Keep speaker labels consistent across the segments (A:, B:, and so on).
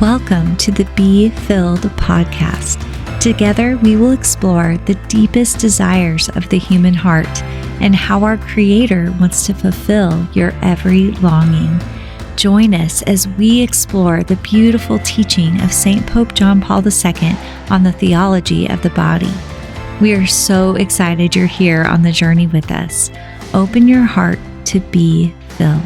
A: Welcome to the Be Filled podcast. Together, we will explore the deepest desires of the human heart and how our Creator wants to fulfill your every longing. Join us as we explore the beautiful teaching of St. Pope John Paul II on the theology of the body. We are so excited you're here on the journey with us. Open your heart to be filled.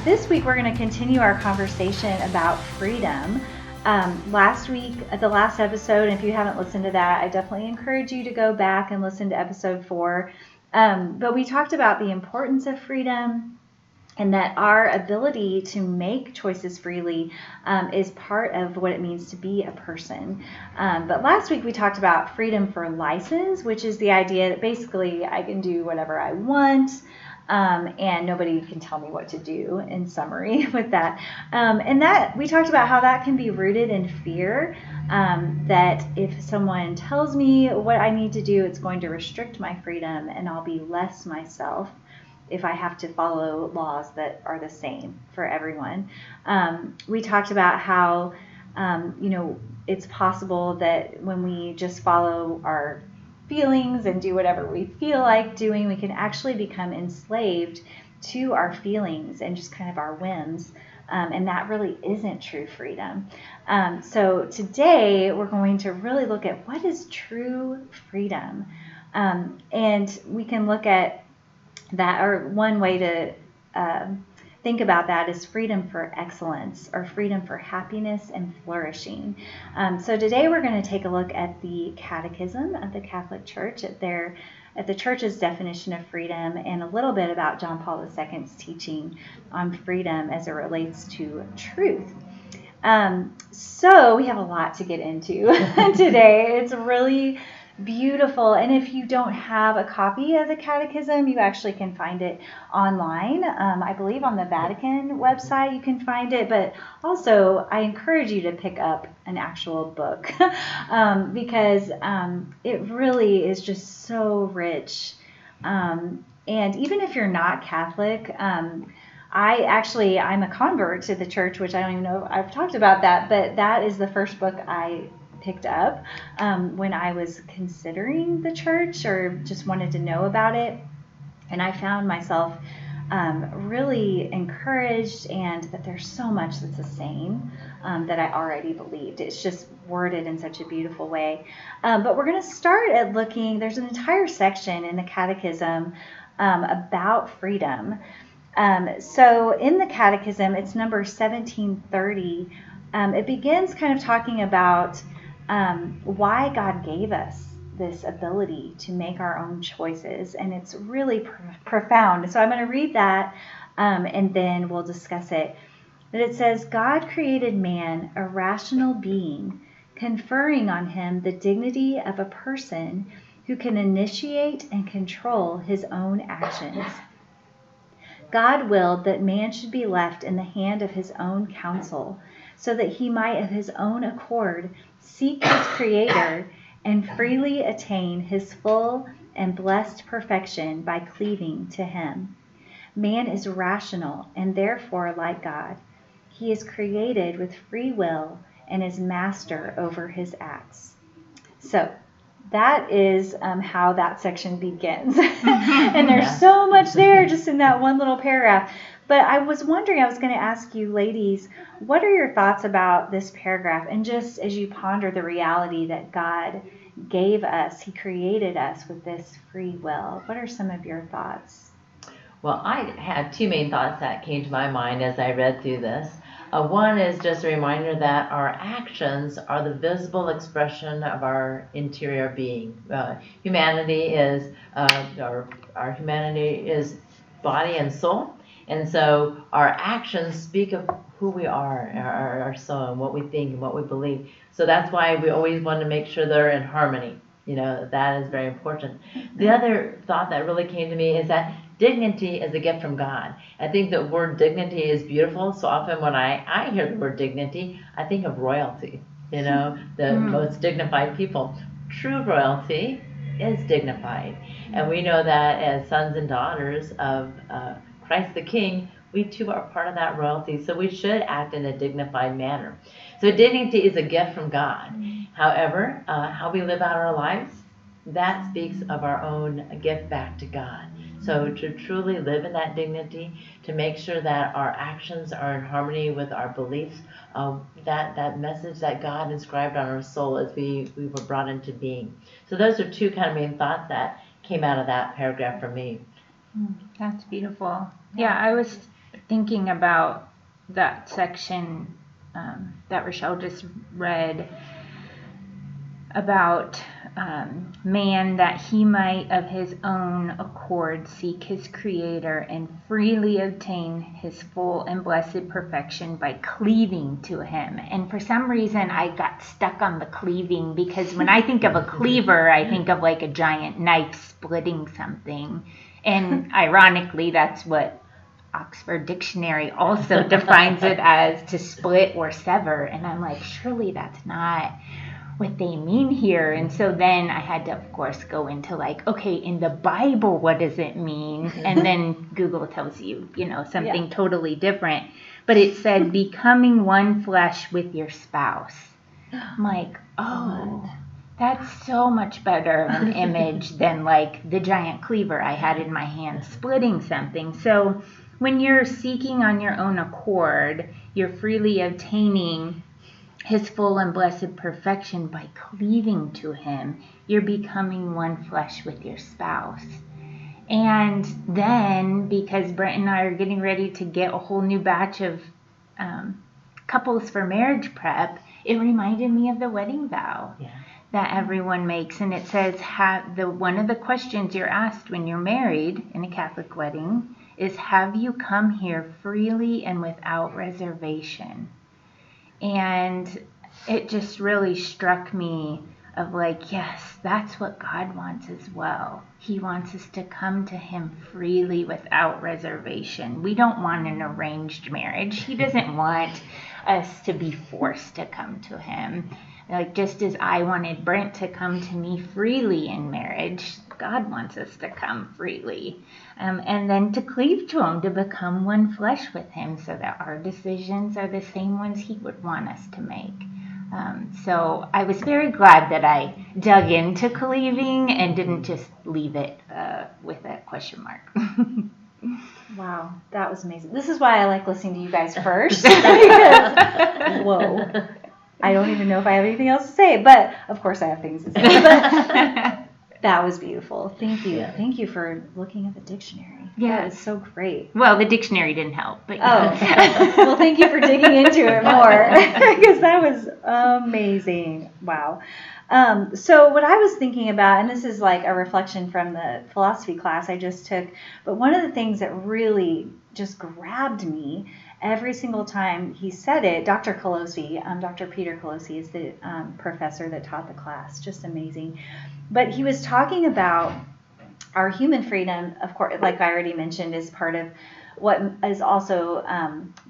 B: This week, we're going to continue our conversation about freedom. Last week, at the last episode, and if you haven't listened to that, I definitely encourage you to go back and listen to episode 4. But we talked about the importance of freedom and that our ability to make choices freely is part of what it means to be a person. But last week, we talked about freedom for license, which is the idea that basically I can do whatever I want. And nobody can tell me what to do, in summary, with that. And that we talked about how that can be rooted in fear, that if someone tells me what I need to do, it's going to restrict my freedom and I'll be less myself if I have to follow laws that are the same for everyone. We talked about how, it's possible that when we just follow our feelings and do whatever we feel like doing, we can actually become enslaved to our feelings and just kind of our whims. And that really isn't true freedom. So today we're going to really look at what is true freedom. And we can look at that, or one way to think about that is freedom for excellence, or freedom for happiness and flourishing. So today we're going to take a look at the Catechism of the Catholic Church, at the Church's definition of freedom, and a little bit about John Paul II's teaching on freedom as it relates to truth. So we have a lot to get into today. It's really beautiful. And if you don't have a copy of the Catechism, you actually can find it online. I believe on the Vatican website you can find it, but also I encourage you to pick up an actual book because it really is just so rich. And even if you're not Catholic, I'm a convert to the church, which I don't even know if I've talked about that, but that is the first book I picked up when I was considering the church or just wanted to know about it. And I found myself really encouraged, and that there's so much that's the same that I already believed. It's just worded in such a beautiful way. But we're going to start at looking, there's an entire section in the Catechism about freedom. So in the Catechism, it's number 1730. It begins kind of talking about why God gave us this ability to make our own choices, and it's really profound. So I'm going to read that, and then we'll discuss it. But it says, God created man a rational being, conferring on him the dignity of a person who can initiate and control his own actions. God willed that man should be left in the hand of his own counsel, so that he might of his own accord seek his Creator and freely attain his full and blessed perfection by cleaving to him. Man is rational and therefore like God. He is created with free will and is master over his acts. So that is how that section begins. And there's so much there just in that one little paragraph. But I was wondering, I was going to ask you ladies, what are your thoughts about this paragraph? And just as you ponder the reality that God gave us, he created us with this free will, what are some of your thoughts?
C: Well, I had two main thoughts that came to my mind as I read through this. One is just a reminder that our actions are the visible expression of our interior being. Humanity is body and soul. And so our actions speak of who we are, our soul, and what we think and what we believe. So that's why we always want to make sure they're in harmony. That is very important. The other thought that really came to me is that dignity is a gift from God. I think the word dignity is beautiful. So often when I hear the word dignity, I think of royalty, the most dignified people. True royalty is dignified. And we know that as sons and daughters of Christ the King, we too are part of that royalty, so we should act in a dignified manner. So dignity is a gift from God. However, how we live out our lives, that speaks of our own gift back to God. So to truly live in that dignity, to make sure that our actions are in harmony with our beliefs, that message that God inscribed on our soul as we were brought into being. So those are two kind of main thoughts that came out of that paragraph for me.
D: That's beautiful. Yeah, I was thinking about that section that Rochelle just read about man, that he might of his own accord seek his Creator and freely obtain his full and blessed perfection by cleaving to him. And for some reason, I got stuck on the cleaving, because when I think of a cleaver, I think of like a giant knife splitting something. And ironically, that's what Oxford Dictionary also defines it as, to split or sever. And I'm like, surely that's not what they mean here. And so then I had to, of course, go into like, okay, in the Bible, what does it mean? And then Google tells you, something totally different. But it said becoming one flesh with your spouse. I'm like, oh, that's so much better of an image than like the giant cleaver I had in my hand splitting something. So when you're seeking on your own accord, you're freely obtaining his full and blessed perfection by cleaving to him. You're becoming one flesh with your spouse. And then, because Brent and I are getting ready to get a whole new batch of couples for marriage prep, it reminded me of the wedding vow that everyone makes. And it says, one of the questions you're asked when you're married in a Catholic wedding is, have you come here freely and without reservation? And it just really struck me of like, yes, that's what God wants as well. He wants us to come to him freely without reservation. We don't want an arranged marriage. He doesn't want us to be forced to come to him. Like, just as I wanted Brent to come to me freely in marriage, God wants us to come freely. And then to cleave to him, to become one flesh with him, so that our decisions are the same ones he would want us to make. So I was very glad that I dug into cleaving and didn't just leave it with a question mark.
B: Wow, that was amazing. This is why I like listening to you guys first. Because, whoa, I don't even know if I have anything else to say, but of course I have things to say. But that was beautiful. Thank you. Thank you for looking at the dictionary.
D: Yeah.
B: That is so great.
D: Well, the dictionary didn't help, but
B: well, thank you for digging into it more, because that was amazing. Wow. So what I was thinking about, and this is like a reflection from the philosophy class I just took, but one of the things that really just grabbed me every single time he said it, Dr. Peter Colosi is the professor that taught the class, just amazing. But he was talking about our human freedom, of course, like I already mentioned, is part of what is also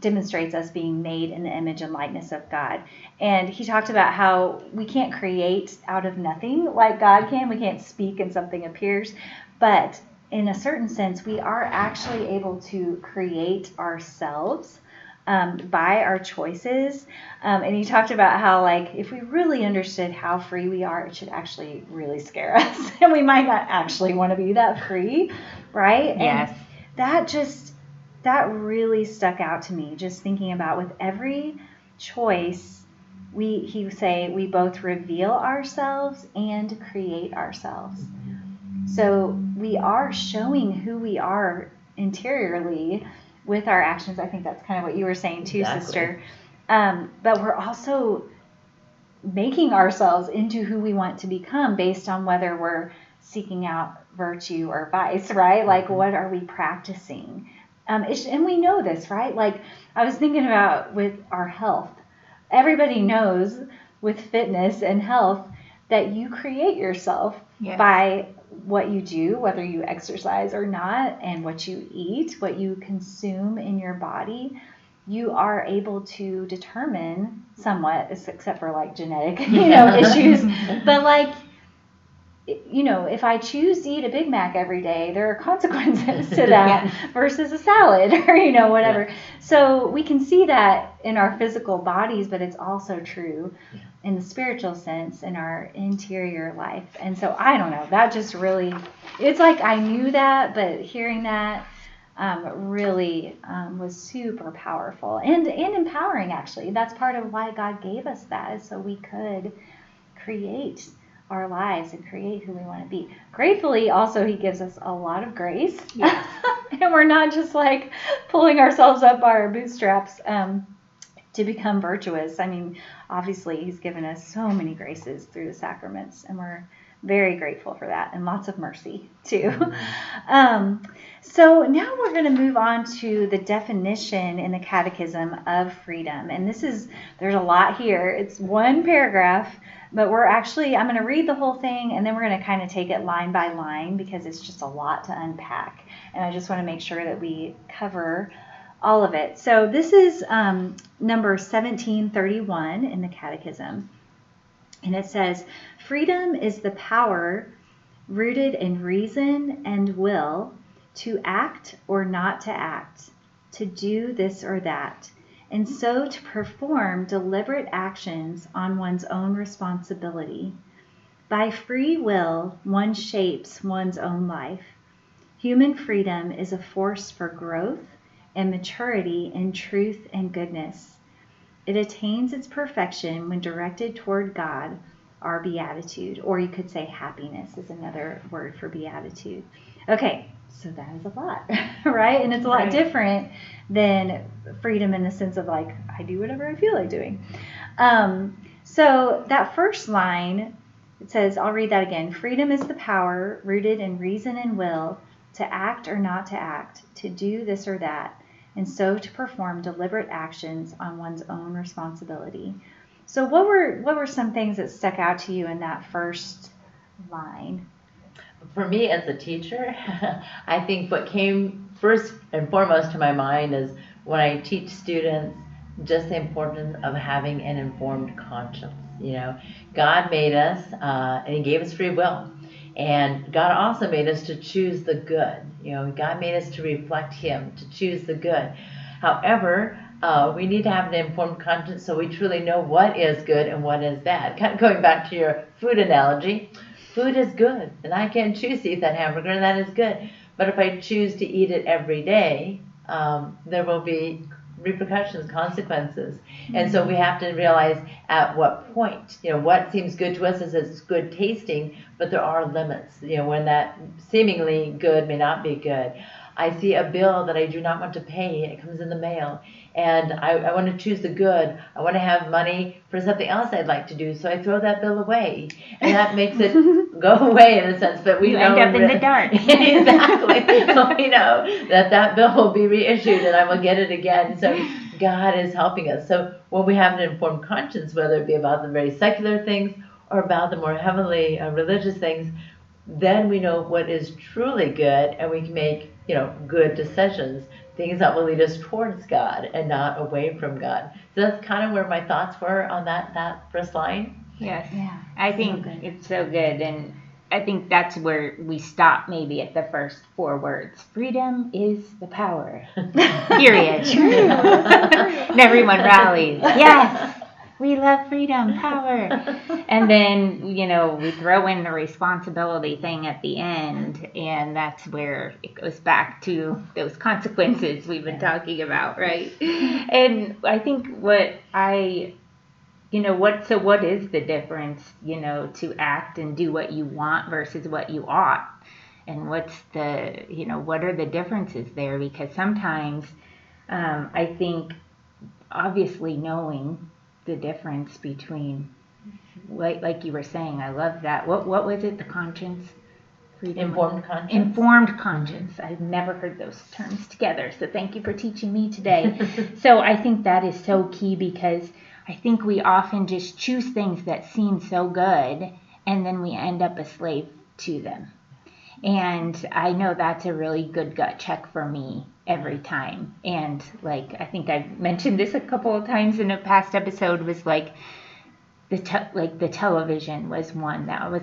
B: demonstrates us being made in the image and likeness of God. And he talked about how we can't create out of nothing like God can. We can't speak and something appears. But in a certain sense, we are actually able to create ourselves by our choices. And he talked about how, like, if we really understood how free we are, it should actually really scare us. And we might not actually want to be that free, right?
D: Yes.
B: And that really stuck out to me, just thinking about with every choice, he would say we both reveal ourselves and create ourselves. So we are showing who we are interiorly with our actions. I think that's kind of what you were saying too,
C: Exactly.
B: sister. But we're also making ourselves into who we want to become based on whether we're seeking out virtue or vice, right? Like, what are we practicing? And we know this, right? Like, I was thinking about with our health. Everybody knows with fitness and health that you create yourself by what you do, whether you exercise or not, and what you eat, what you consume in your body. You are able to determine somewhat, except for like genetic, issues. But like, if I choose to eat a Big Mac every day, there are consequences to that versus a salad or, whatever.
C: Yeah.
B: So we can see that in our physical bodies, but it's also true in the spiritual sense in our interior life. And so I don't know, that just really, it's like I knew that, but hearing that really was super powerful and empowering, actually. That's part of why God gave us that, is so we could create our lives and create who we want to be. Gratefully, also, he gives us a lot of grace.
D: Yes.
B: And we're not just like pulling ourselves up by our bootstraps to become virtuous. I mean, obviously, he's given us so many graces through the sacraments, and we're very grateful for that, and lots of mercy too. So now we're going to move on to the definition in the Catechism of freedom. And there's a lot here. It's one paragraph, but I'm going to read the whole thing, and then we're going to kind of take it line by line because it's just a lot to unpack. And I just want to make sure that we cover all of it. So this is number 1731 in the Catechism. And it says, freedom is the power rooted in reason and will to act or not to act, to do this or that, and so to perform deliberate actions on one's own responsibility. By free will, one shapes one's own life. Human freedom is a force for growth and maturity in truth and goodness. It attains its perfection when directed toward God, our beatitude, or you could say happiness is another word for beatitude. Okay, so that is a lot, right? And it's a lot different than freedom in the sense of like, I do whatever I feel like doing. So that first line, it says, I'll read that again. Freedom is the power rooted in reason and will to act or not to act, to do this or that, and so to perform deliberate actions on one's own responsibility. So what were some things that stuck out to you in that first line?
C: For me as a teacher, I think what came first and foremost to my mind is when I teach students just the importance of having an informed conscience. God made us and he gave us free will. And God also made us to choose the good. God made us to reflect him, to choose the good. However, we need to have an informed conscience so we truly know what is good and what is bad. Kind of going back to your food analogy, food is good, and I can choose to eat that hamburger, and that is good. But if I choose to eat it every day, there will be repercussions, consequences. And so we have to realize at what point, what seems good to us is it's good tasting, but there are limits, when that seemingly good may not be good. I see a bill that I do not want to pay, and it comes in the mail, and I want to choose the good. I want to have money for something else I'd like to do, so I throw that bill away, and that makes it go away in a sense. But we
D: end up in the dark.
C: Exactly. So we know that bill will be reissued, and I will get it again. So God is helping us. So when we have an informed conscience, whether it be about the very secular things or about the more heavily religious things, then we know what is truly good, and we can make good decisions, things that will lead us towards God and not away from God. So that's kind of where my thoughts were on that first line.
D: Yes.
B: Yeah.
D: I think it's so good, and I think that's where we stop maybe at the first 4 words. Freedom is the power. Period. And everyone rallies. Yes. We love freedom, power. And then, we throw in the responsibility thing at the end, and that's where it goes back to those consequences we've been talking about, right? And I think what is the difference, to act and do what you want versus what you ought? And what's what are the differences there? Because sometimes I think obviously knowing the difference between, like you were saying, I love that. What was it? The conscience? Freedom?
C: Informed conscience.
D: Informed conscience. I've never heard those terms together, so thank you for teaching me today. So I think that is so key, because I think we often just choose things that seem so good, and then we end up a slave to them. And I know that's a really good gut check for me every time. And I think I've mentioned this a couple of times in a past episode, was the television was one that was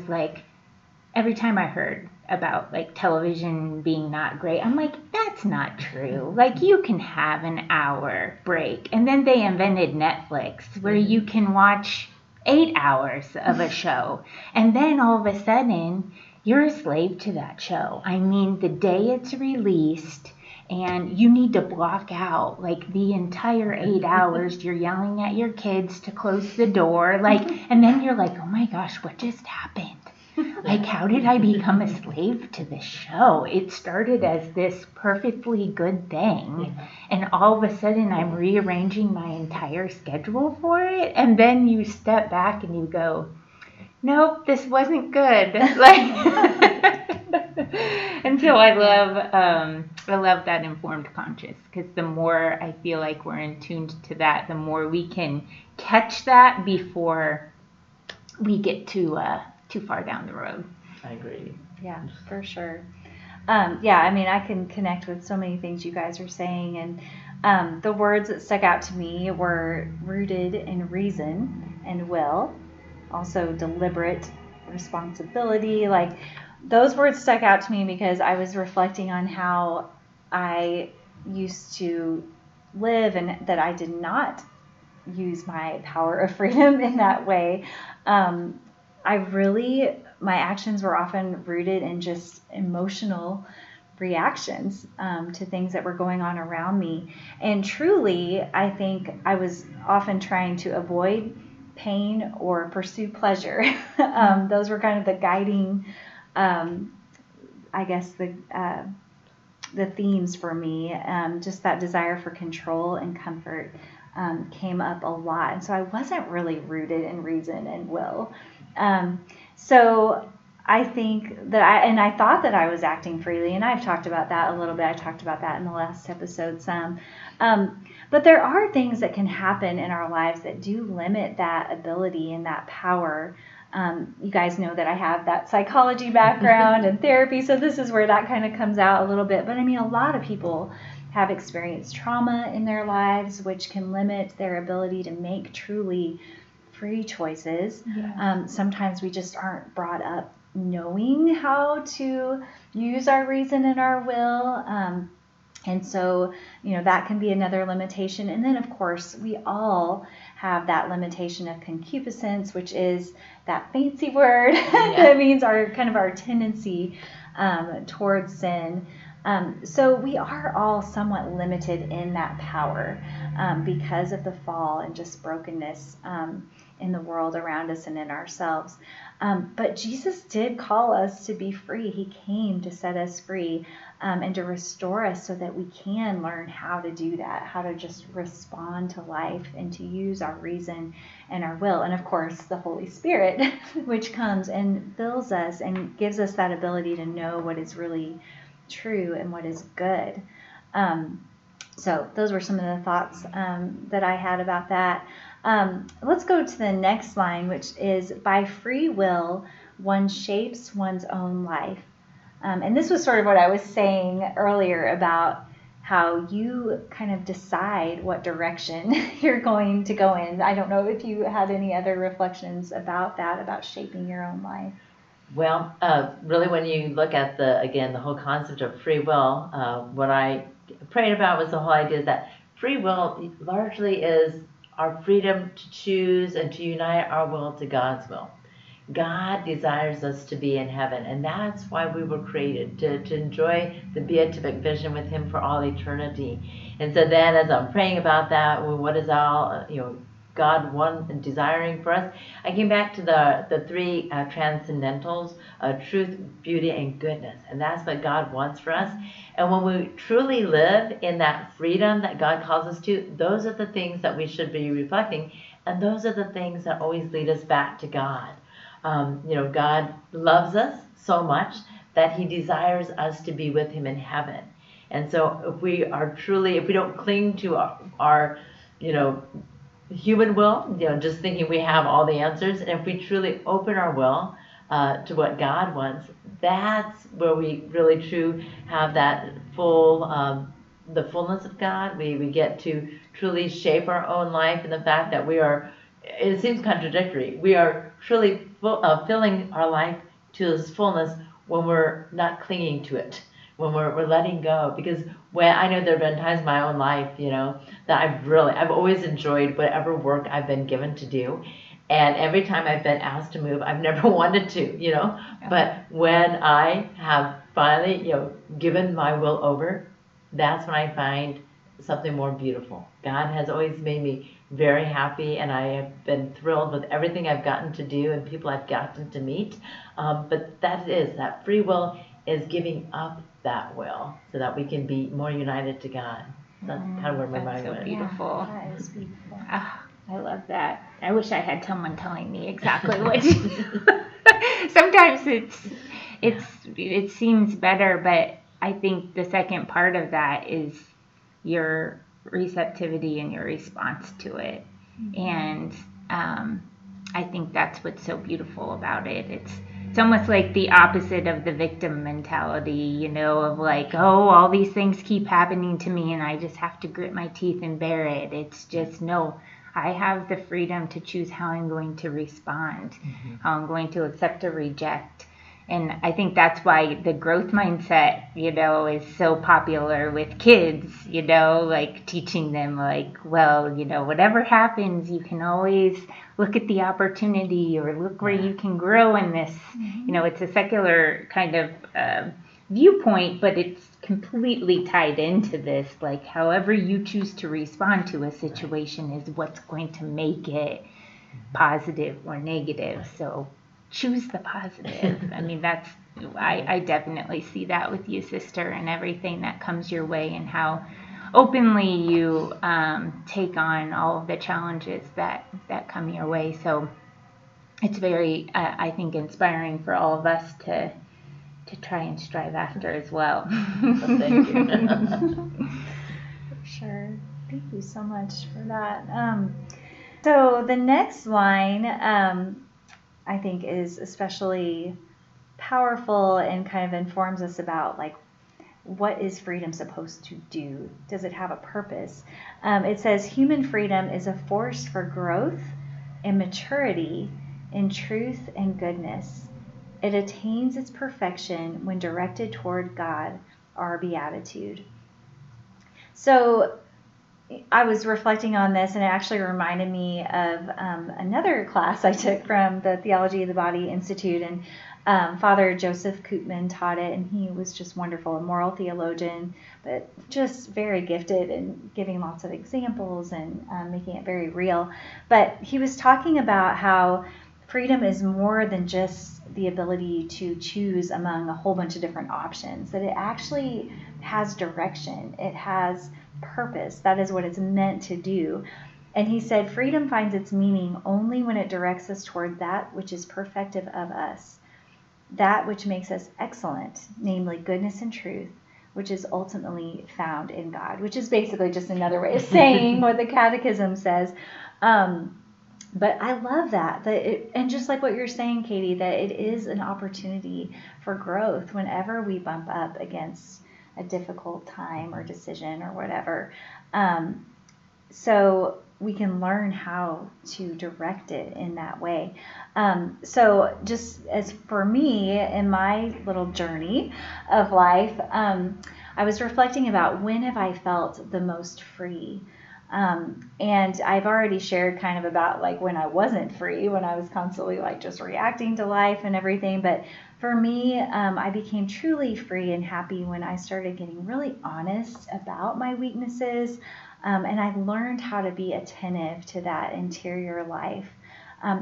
D: every time I heard about like television being not great, I'm like, that's not true. Like you can have an hour break. And then they invented Netflix where you can watch 8 hours of a show. And then all of a sudden you're a slave to that show. I mean, the day it's released and you need to block out like the entire 8 hours. You're yelling at your kids to close the door. Like, and then you're like, oh my gosh, what just happened? Like, how did I become a slave to this show? It started as this perfectly good thing, and all of a sudden I'm rearranging my entire schedule for it. And then you step back and you go, nope, this wasn't good. Like, and so I love that informed conscience, because the more I feel like we're in tune to that, the more we can catch that before we get too far down the road.
C: I agree.
B: Yeah, for sure. I mean, I can connect with so many things you guys are saying, and the words that stuck out to me were rooted in reason and will, also deliberate responsibility. Like, those words stuck out to me because I was reflecting on how I used to live and that I did not use my power of freedom in that way. My actions were often rooted in just emotional reactions to things that were going on around me. And truly, I think I was often trying to avoid pain or pursue pleasure. Those were kind of the guiding, I guess, the themes for me. Just that desire for control and comfort came up a lot. And so I wasn't really rooted in reason and will. So I think that I thought that I was acting freely, and I've talked about that a little bit. I talked about that in the last episode some. But there are things that can happen in our lives that do limit that ability and that power. You guys know that I have that psychology background and therapy, so this is where that kind of comes out a little bit. But I mean, a lot of people have experienced trauma in their lives, which can limit their ability to make truly free choices. Yeah. Sometimes we just aren't brought up knowing how to use our reason and our will. And so, that can be another limitation. And then, of course, we all have that limitation of concupiscence, which is that fancy word that means our tendency towards sin. So we are all somewhat limited in that power because of the fall and just brokenness in the world around us and in ourselves. But Jesus did call us to be free. He came to set us free and to restore us so that we can learn how to do that, how to just respond to life and to use our reason and our will. And of course, the Holy Spirit, which comes and fills us and gives us that ability to know what is really true and what is good. So those were some of the thoughts that I had about that. Let's go to the next line, which is, by free will, one shapes one's own life. And this was sort of what I was saying earlier about how you kind of decide what direction you're going to go in. I don't know if you had any other reflections about that, about shaping your own life.
C: Well, really, when you look at the whole concept of free will, what I prayed about was the whole idea that free will largely is our freedom to choose and to unite our will to God's will. God desires us to be in heaven, and that's why we were created, to enjoy the beatific vision with Him for all eternity. And so then, as I'm praying about that, well, what is all God want and desiring for us, I came back to the three transcendentals: truth, beauty, and goodness. And that's what God wants for us. And when we truly live in that freedom that God calls us to, those are the things that we should be reflecting, and those are the things that always lead us back to God. God loves us so much that He desires us to be with Him in heaven. And so if we don't cling to our human will, just thinking we have all the answers, and if we truly open our will to what God wants, that's where we really have that the fullness of God. We get to truly shape our own life, and the fact that we are, it seems contradictory, we are truly filling our life to this fullness when we're not clinging to it, when we're letting go. Because when I know there have been times in my own life, that I've always enjoyed whatever work I've been given to do. And every time I've been asked to move, I've never wanted to. But when I have finally, given my will over, that's when I find something more beautiful. God has always made me very happy, and I have been thrilled with everything I've gotten to do and people I've gotten to meet. But that free will is giving up that will so that we can be more united to God. That's kind of where my mind
D: so
C: went.
D: beautiful.
B: Yeah, that is beautiful.
D: I love that. I wish I had someone telling me exactly what to do. Sometimes it seems better, but I think the second part of that is your receptivity and your response to it. And I think that's what's so beautiful about it. It's almost like the opposite of the victim mentality, of like, oh, all these things keep happening to me and I just have to grit my teeth and bear it. It's just, no, I have the freedom to choose how I'm going to respond, how I'm going to accept or reject. And I think that's why the growth mindset, is so popular with kids, like teaching them whatever happens, you can always look at the opportunity or look where you can grow in this. It's a secular kind of viewpoint, but it's completely tied into this. Like, however you choose to respond to a situation is what's going to make it positive or negative. So choose the positive. I mean, I definitely see that with you, sister, and everything that comes your way and how openly you take on all of the challenges that come your way. So it's very, I think, inspiring for all of us to try and strive after as well.
C: Well, thank you.
B: For sure. Thank you so much for that. So the next line, I think, is especially powerful and kind of informs us about what is freedom supposed to do? Does it have a purpose? It says human freedom is a force for growth and maturity in truth and goodness. It attains its perfection when directed toward God, our beatitude. So I was reflecting on this, and it actually reminded me of another class I took from the Theology of the Body Institute, and Father Joseph Koopman taught it, and he was just wonderful, a moral theologian, but just very gifted in giving lots of examples and making it very real. But he was talking about how freedom is more than just the ability to choose among a whole bunch of different options, that it actually has direction. It has purpose. That is what it's meant to do. And he said, freedom finds its meaning only when it directs us toward that which is perfective of us, that which makes us excellent, namely goodness and truth, which is ultimately found in God, which is basically just another way of saying what the Catechism says. But I love that and just like what you're saying, Katie, that it is an opportunity for growth whenever we bump up against a difficult time or decision or whatever. So we can learn how to direct it in that way. So just as for me, in my little journey of life, I was reflecting about when have I felt the most free? And I've already shared kind of about when I wasn't free, when I was constantly just reacting to life and everything. But for me, I became truly free and happy when I started getting really honest about my weaknesses. And I learned how to be attentive to that interior life,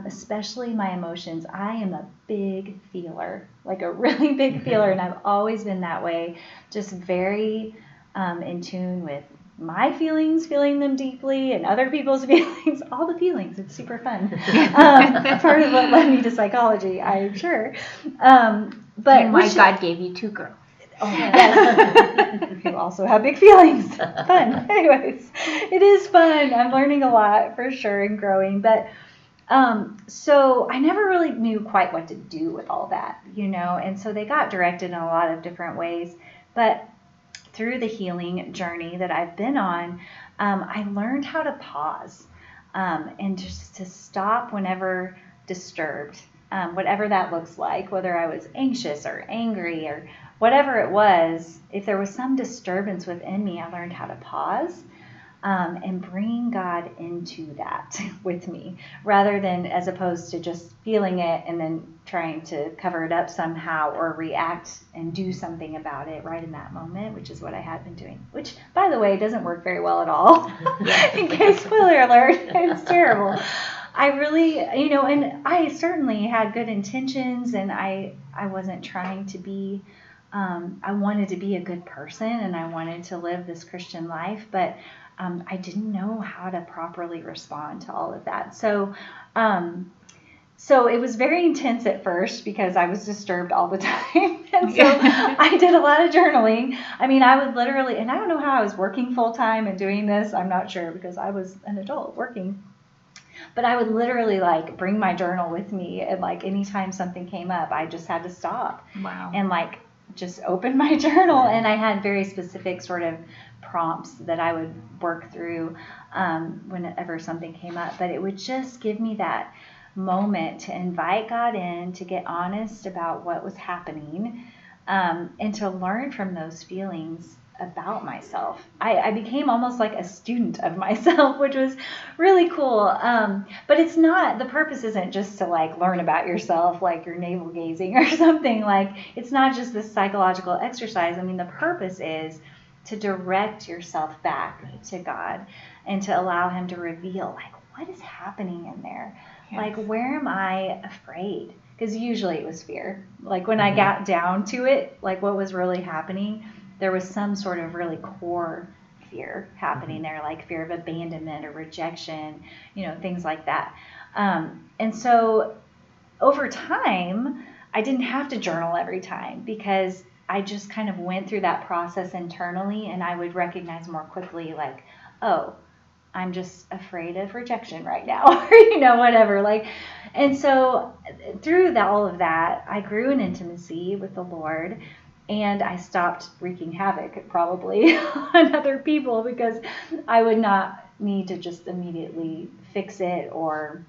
B: especially my emotions. I am a big feeler, a really big feeler. And I've always been that way, just very in tune with my feelings, feeling them deeply, and other people's feelings, all the feelings. It's super fun. Part of what led me to psychology, I'm sure. But
D: and why God gave you two girls.
B: Oh, yes. Who also have big feelings. Fun. Anyways, it is fun. I'm learning a lot for sure and growing. But so I never really knew quite what to do with all that, and so they got directed in a lot of different ways. But through the healing journey that I've been on, I learned how to pause and just to stop whenever disturbed. whatever that looks like, whether I was anxious or angry or whatever it was, if there was some disturbance within me, I learned how to pause and bring God into that with me, rather than as opposed to just feeling it and then trying to cover it up somehow or react and do something about it right in that moment, which is what I had been doing, which, by the way, doesn't work very well at all. In case, spoiler alert, it's terrible. I really, and I certainly had good intentions, and I wasn't trying to be, I wanted to be a good person, and I wanted to live this Christian life, but I didn't know how to properly respond to all of that. So it was very intense at first because I was disturbed all the time. And so I did a lot of journaling. I mean, I would literally, and I don't know how I was working full time and doing this. I'm not sure, because I was an adult working. But I would literally bring my journal with me, and anytime something came up, I just had to stop.
D: Wow.
B: And just open my journal, and I had very specific sort of prompts that I would work through whenever something came up. But it would just give me that moment to invite God in, to get honest about what was happening, and to learn from those feelings about myself. I became almost like a student of myself, which was really cool. But it's not, the purpose isn't just to learn about yourself, like you're navel gazing or something. It's not just this psychological exercise. I mean, the purpose is to direct yourself back to God and to allow Him to reveal, what is happening in there? Yes. Where am I afraid? Because usually it was fear. When I got down to it, what was really happening, there was some sort of really core fear happening there, like fear of abandonment or rejection, things like that. And so over time, I didn't have to journal every time, because I just kind of went through that process internally, and I would recognize more quickly, oh, I'm just afraid of rejection right now, or, whatever. And so through all of that, I grew in intimacy with the Lord. And I stopped wreaking havoc probably on other people, because I would not need to just immediately fix it or,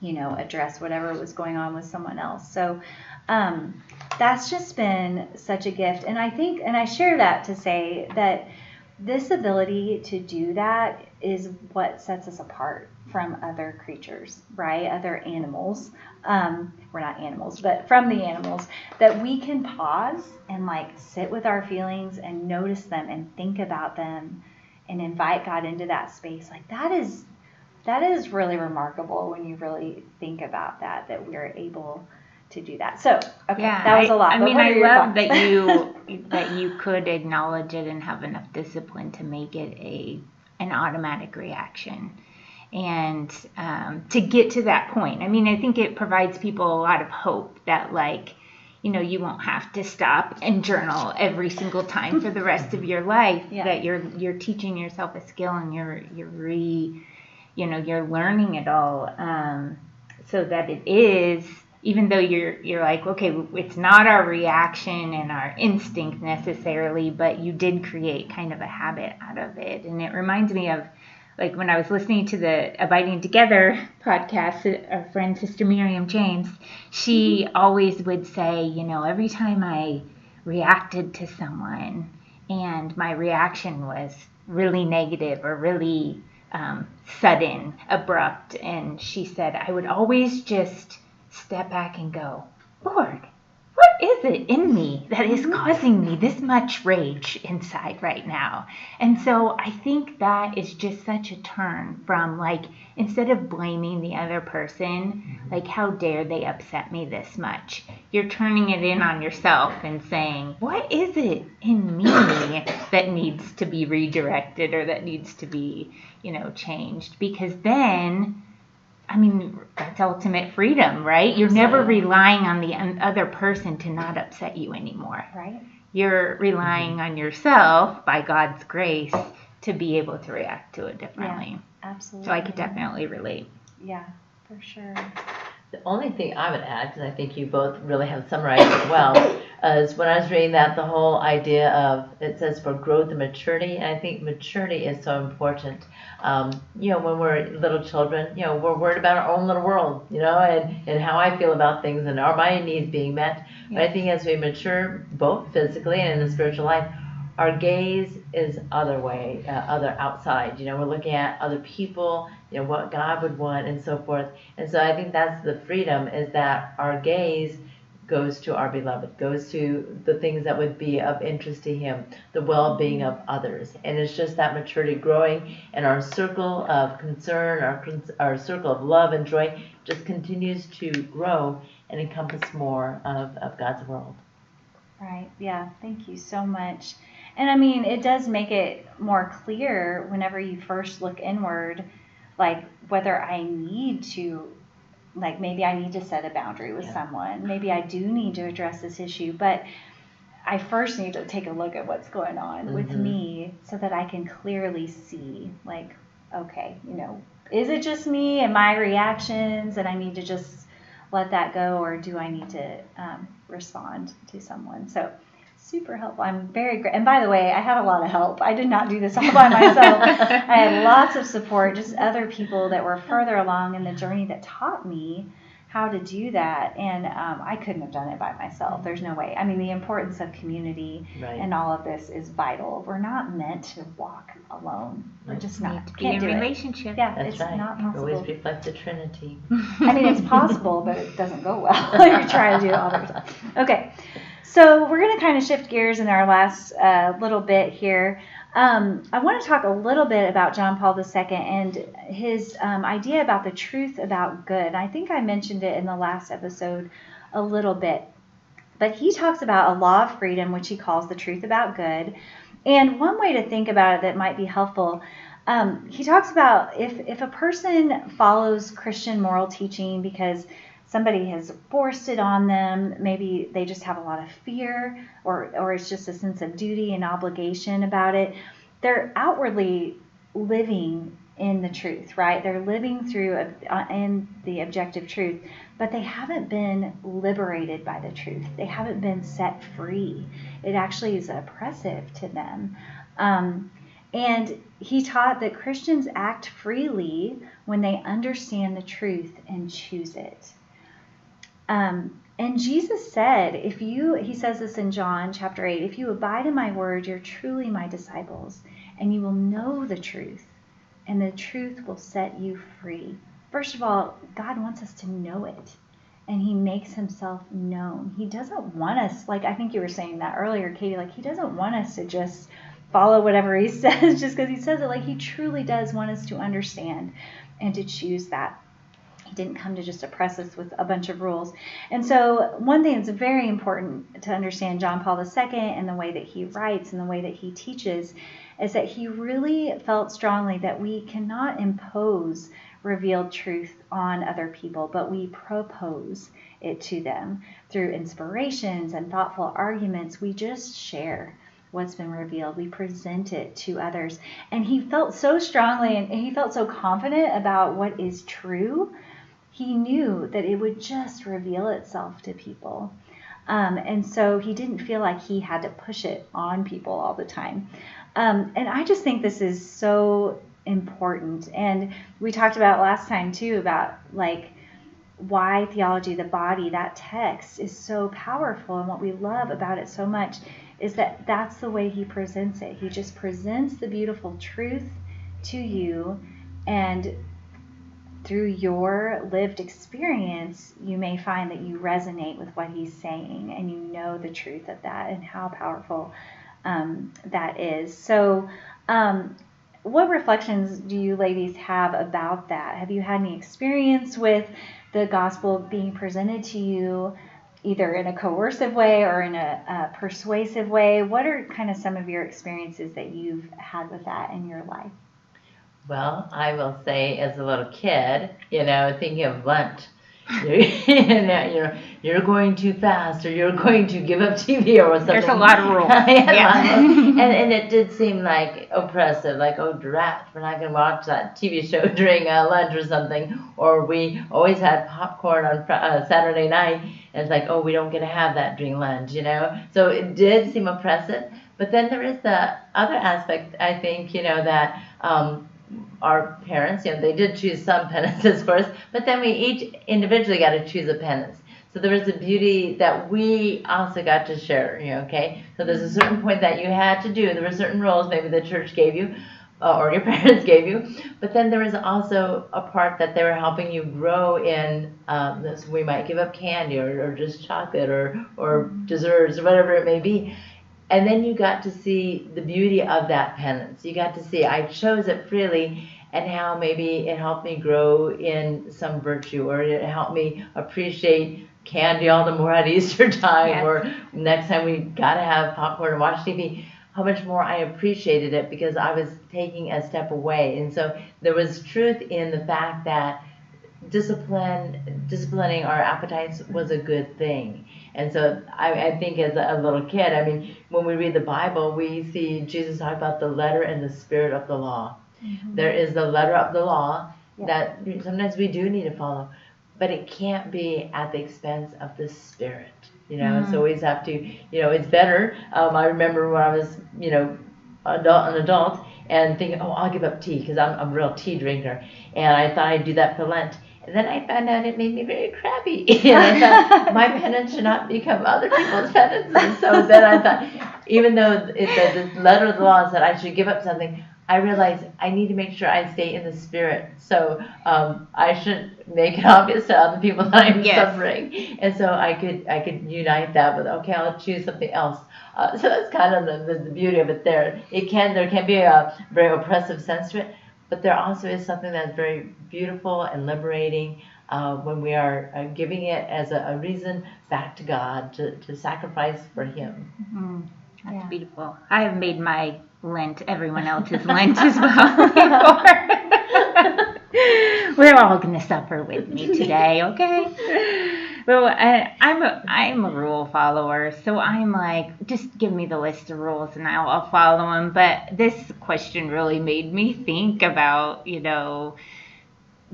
B: address whatever was going on with someone else. So that's just been such a gift. And I think, and I share that to say that this ability to do that is what sets us apart from other creatures, right? Other animals. We're not animals, but from the animals, that we can pause and sit with our feelings and notice them and think about them and invite God into that space. That is really remarkable when you really think about that we're able to do that. So, okay,
D: yeah,
B: that was a lot.
D: I love that you could acknowledge it and have enough discipline to make it an automatic reaction. And to get to that point, I think it provides people a lot of hope that you won't have to stop and journal every single time for the rest of your life. Yeah. That you're teaching yourself a skill, and you're learning it all, so that it is, even though you're okay, it's not our reaction and our instinct necessarily, but you did create kind of a habit out of it. And it reminds me of when I was listening to the Abiding Together podcast, our friend Sister Miriam James, she always would say, every time I reacted to someone and my reaction was really negative or really sudden, abrupt, and she said, I would always just step back and go, Lord, what is it in me that is causing me this much rage inside right now? And so I think that is just such a turn from instead of blaming the other person, how dare they upset me this much? You're turning it in on yourself and saying, what is it in me that needs to be redirected or that needs to be, changed? Because then, that's ultimate freedom, right? You're never relying on the other person to not upset you anymore.
B: Right.
D: You're relying on yourself, by God's grace, to be able to react to it differently.
B: Yeah, absolutely.
D: So I could definitely relate.
B: Yeah, for sure.
C: The only thing I would add, because I think you both really have summarized it well, is when I was reading that, the whole idea of, it says for growth and maturity, and I think maturity is so important. When we're little children, we're worried about our own little world, and how I feel about things and are my needs being met. But I think as we mature, both physically and in the spiritual life, our gaze is other outside. We're looking at other people, what God would want and so forth. And so I think that's the freedom, is that our gaze goes to our beloved, goes to the things that would be of interest to him, the well-being of others. And it's just that maturity growing, and our circle of concern, our circle of love and joy just continues to grow and encompass more of God's world.
B: Right. Yeah. Thank you so much. And I mean, it does make it more clear whenever you first look inward, like whether I need to, like maybe I need to set a boundary with someone. Maybe I do need to address this issue, but I first need to take a look at what's going on with me so that I can clearly see, like, okay, is it just me and my reactions and I need to just let that go, or do I need to respond to someone? So super helpful. I'm very great. And by the way, I had a lot of help. I did not do this all by myself. I had lots of support, just other people that were further along in the journey that taught me how to do that. And I couldn't have done it by myself. There's no way. I mean, the importance of community and all of this is vital. We're not meant to walk alone. We're just not.
D: To be in relationship.
B: Yeah,
C: That's
B: it's
C: right.
B: not possible.
C: Always reflect the Trinity.
B: I mean, it's possible, but it doesn't go well. You're trying to do it all the time. Okay. So we're going to kind of shift gears in our last little bit here. I want to talk a little bit about John Paul II and his idea about the truth about good. I think I mentioned it in the last episode a little bit. But he talks about a law of freedom, which he calls the truth about good. And one way to think about it that might be helpful, he talks about if a person follows Christian moral teaching because somebody has forced it on them, maybe they just have a lot of fear, or it's just a sense of duty and obligation about it, they're outwardly living in the truth, right? They're living through in the objective truth, but they haven't been liberated by the truth. They haven't been set free. It actually is oppressive to them. And he taught that Christians act freely when they understand the truth and choose it. And Jesus said, he says this in John chapter 8, if you abide in my word, you're truly my disciples, and you will know the truth, and the truth will set you free. First of all, God wants us to know it, and he makes himself known. He doesn't want us, like I think you were saying that earlier, Katie, like he doesn't want us to just follow whatever he says just because he says it. Like he truly does want us to understand and to choose that. He didn't come to just oppress us with a bunch of rules. And so one thing that's very important to understand John Paul II and the way that he writes and the way that he teaches is that he really felt strongly that we cannot impose revealed truth on other people, but we propose it to them through inspirations and thoughtful arguments. We just share what's been revealed. We present it to others. And he felt so strongly and he felt so confident about what is true. He knew that it would just reveal itself to people. And so he didn't feel like he had to push it on people all the time. And I just think this is so important. And we talked about last time too about like why theology of the body, that text is so powerful, and what we love about it so much is that that's the way he presents it. He just presents the beautiful truth to you, and through your lived experience, you may find that you resonate with what he's saying, and you know the truth of that and how powerful that is. So what reflections do you ladies have about that? Have you had any experience with the gospel being presented to you either in a coercive way or in a persuasive way? What are kind of some of your experiences that you've had with that in your life?
C: Well, I will say as a little kid, thinking of Lent, You're going too fast, or you're going to give up TV or something.
D: There's a lot of rules.
C: Yeah. And it did seem like oppressive, like, oh, drat, we're not going to watch that TV show during lunch or something. Or we always had popcorn on Saturday night, and it's like, oh, we don't get to have that during lunch, So it did seem oppressive. But then there is the other aspect, I think, that our parents, they did choose some penances for us, but then we each individually got to choose a penance. So there was a beauty that we also got to share, okay? So there's a certain point that you had to do. There were certain rules maybe the church gave you or your parents gave you, but then there was also a part that they were helping you grow in. So we might give up candy or just chocolate or desserts or whatever it may be. And then you got to see the beauty of that penance. You got to see I chose it freely, and how maybe it helped me grow in some virtue, or it helped me appreciate candy all the more at Easter time, yes. Or next time we got to have popcorn and watch TV, how much more I appreciated it because I was taking a step away. And so there was truth in the fact that disciplining our appetites was a good thing. And so I think as a little kid, when we read the Bible, we see Jesus talk about the letter and the spirit of the law. Mm-hmm. There is the letter of the law that sometimes we do need to follow, but it can't be at the expense of the spirit. So we always have to, it's better. I remember when I was, an adult and thinking, oh, I'll give up tea because I'm a real tea drinker. And I thought I'd do that for Lent. And then I found out it made me very crabby. And I thought my penance should not become other people's penance. And so then I thought, even though the letter of the law said I should give up something, I realized I need to make sure I stay in the spirit. So I shouldn't make it obvious to other people that I'm suffering. And so I could unite that with, okay, I'll choose something else. So that's kind of the beauty of it there. There can be a very oppressive sense to it, but there also is something that's very beautiful and liberating when we are giving it as a reason back to God to sacrifice for Him.
D: Mm-hmm. That's beautiful. I have made my Lent everyone else's Lent as well before. We're all going to suffer with me today, okay? Well, I'm a rule follower, so I'm like, just give me the list of rules and I'll follow them. But this question really made me think about,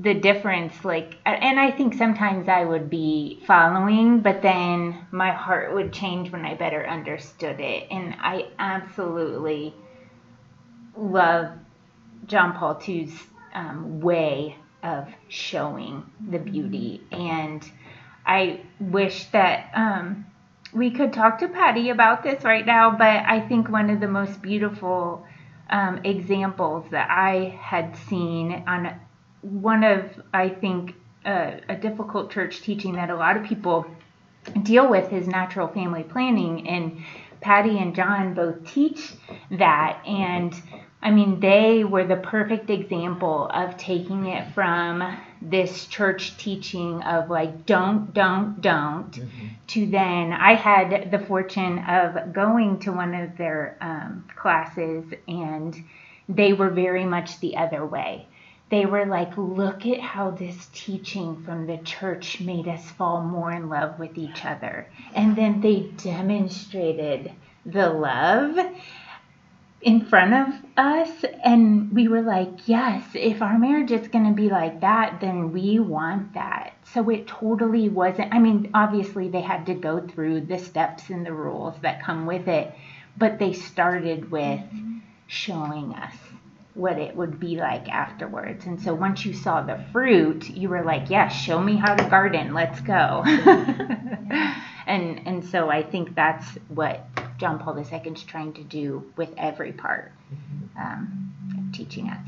D: the difference, and I think sometimes I would be following, but then my heart would change when I better understood it. And I absolutely love John Paul II's way of showing the beauty. And I wish that we could talk to Patty about this right now, but I think one of the most beautiful examples that I had seen on one of, I think, a difficult church teaching that a lot of people deal with is natural family planning. And Patty and John both teach that. And they were the perfect example of taking it from this church teaching of don't, mm-hmm. to then I had the fortune of going to one of their classes, and they were very much the other way. They were like, look at how this teaching from the church made us fall more in love with each other. And then they demonstrated the love in front of us. And we were like, yes, if our marriage is going to be like that, then we want that. So it totally wasn't, obviously they had to go through the steps and the rules that come with it. But they started with showing us what it would be like afterwards. And so once you saw the fruit, you were like, yeah, show me how to garden. Let's go. And so I think that's what John Paul II is trying to do with every part of teaching us.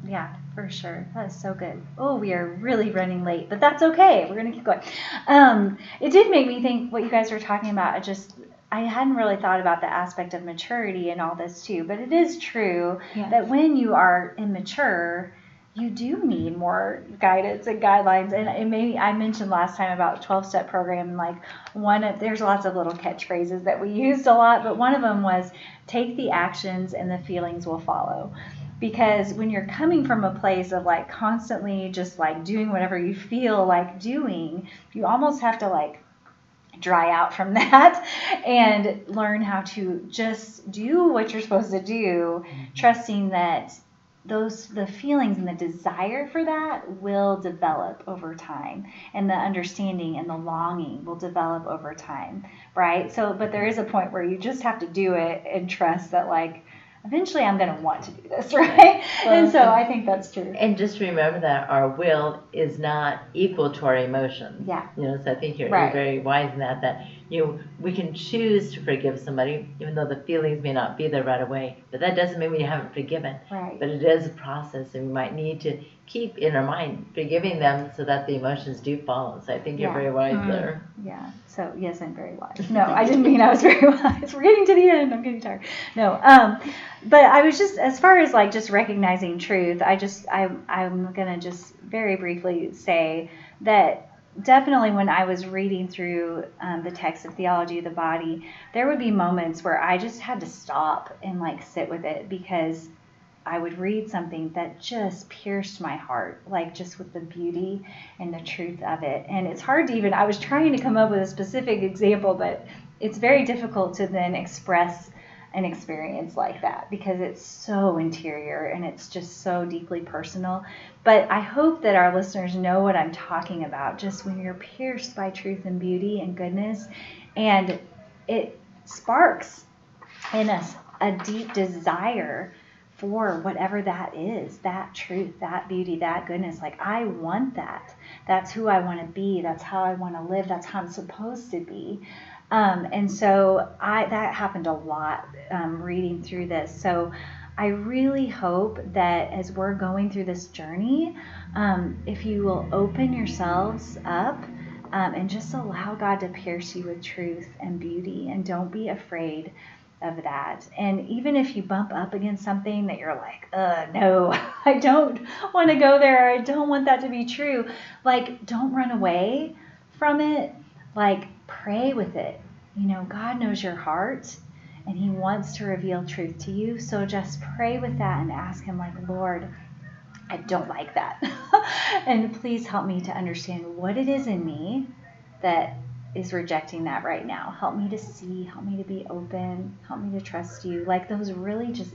B: Yeah, for sure. That is so good. Oh, we are really running late, but that's okay. We're going to keep going. It did make me think what you guys were talking about. I hadn't really thought about the aspect of maturity and all this too, but it is true that when you are immature, you do need more guidance and guidelines. And maybe I mentioned last time about 12-step program, there's lots of little catchphrases that we used a lot, but one of them was take the actions and the feelings will follow. Because when you're coming from a place of like constantly just like doing whatever you feel like doing, you almost have to like dry out from that and learn how to just do what you're supposed to do, trusting that the feelings and the desire for that will develop over time, and the understanding and the longing will develop over time, right? So, but there is a point where you just have to do it and trust that like eventually I'm going to want to do this, right? And so I think that's true.
C: And just remember that our will is not equal to our emotions.
B: Yeah.
C: So I think you're
B: Right.
C: very wise in that we can choose to forgive somebody, even though the feelings may not be there right away. But that doesn't mean we haven't forgiven.
B: Right.
C: But it is a process, and we might need to keep in our mind forgiving them so that the emotions do follow. So I think you're very wise there.
B: Yeah. So yes, I'm very wise. No, I didn't mean I was very wise. We're getting to the end. I'm getting tired. No. But I was just, as far as like just recognizing truth, I'm gonna just very briefly say that definitely when I was reading through the text of Theology of the Body, there would be moments where I just had to stop and like sit with it, because I would read something that just pierced my heart, like just with the beauty and the truth of it. And it's hard to even, I was trying to come up with a specific example, but it's very difficult to then express an experience like that, because it's so interior and it's just so deeply personal. But I hope that our listeners know what I'm talking about, just when you're pierced by truth and beauty and goodness, and it sparks in us a deep desire for whatever that is, that truth, that beauty, that goodness. Like, I want that. That's who I want to be. That's how I want to live. That's how I'm supposed to be. And so that happened a lot reading through this. So I really hope that as we're going through this journey, if you will open yourselves up and just allow God to pierce you with truth and beauty, and don't be afraid of that. And even if you bump up against something that you're like, no, I don't want to go there. I don't want that to be true. Like, don't run away from it. Like, pray with it. God knows your heart, and he wants to reveal truth to you. So just pray with that and ask him, like, Lord, I don't like that. And please help me to understand what it is in me that is rejecting that right now. Help me to see, help me to be open, help me to trust you. Like those really just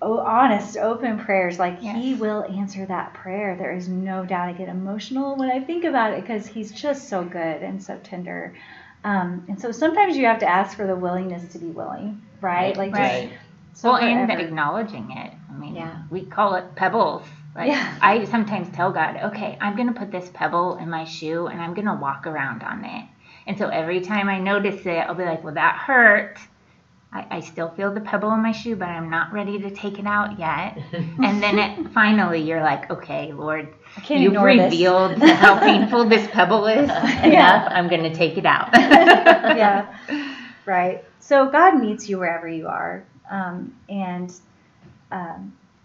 B: honest, open prayers. Like he will answer that prayer. There is no doubt. I get emotional when I think about it, because he's just so good and so tender. And so sometimes you have to ask for the willingness to be willing, right? Like,
C: right.
D: Well, and acknowledging it. I mean, we call it pebbles. Like, I sometimes tell God, okay, I'm going to put this pebble in my shoe and I'm going to walk around on it. And so every time I notice it, I'll be like, well, that hurt. I still feel the pebble in my shoe, but I'm not ready to take it out yet. And then finally you're like, okay, Lord, you've revealed how painful this pebble is. Enough, I'm going to take it out.
B: Right. So God meets you wherever you are.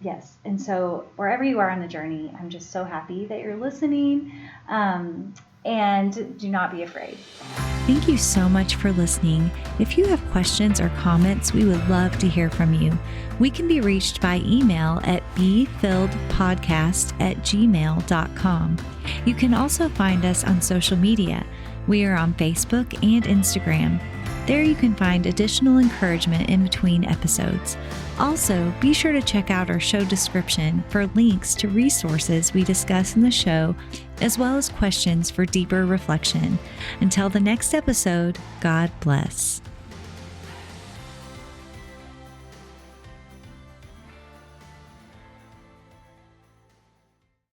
B: Yes. And so wherever you are on the journey, I'm just so happy that you're listening. And do not be afraid.
A: Thank you so much for listening. If you have questions or comments, we would love to hear from you. We can be reached by email at befilledpodcast@gmail.com. You can also find us on social media. We are on Facebook and Instagram. There you can find additional encouragement in between episodes. Also, be sure to check out our show description for links to resources we discuss in the show, as well as questions for deeper reflection. Until the next episode, God bless.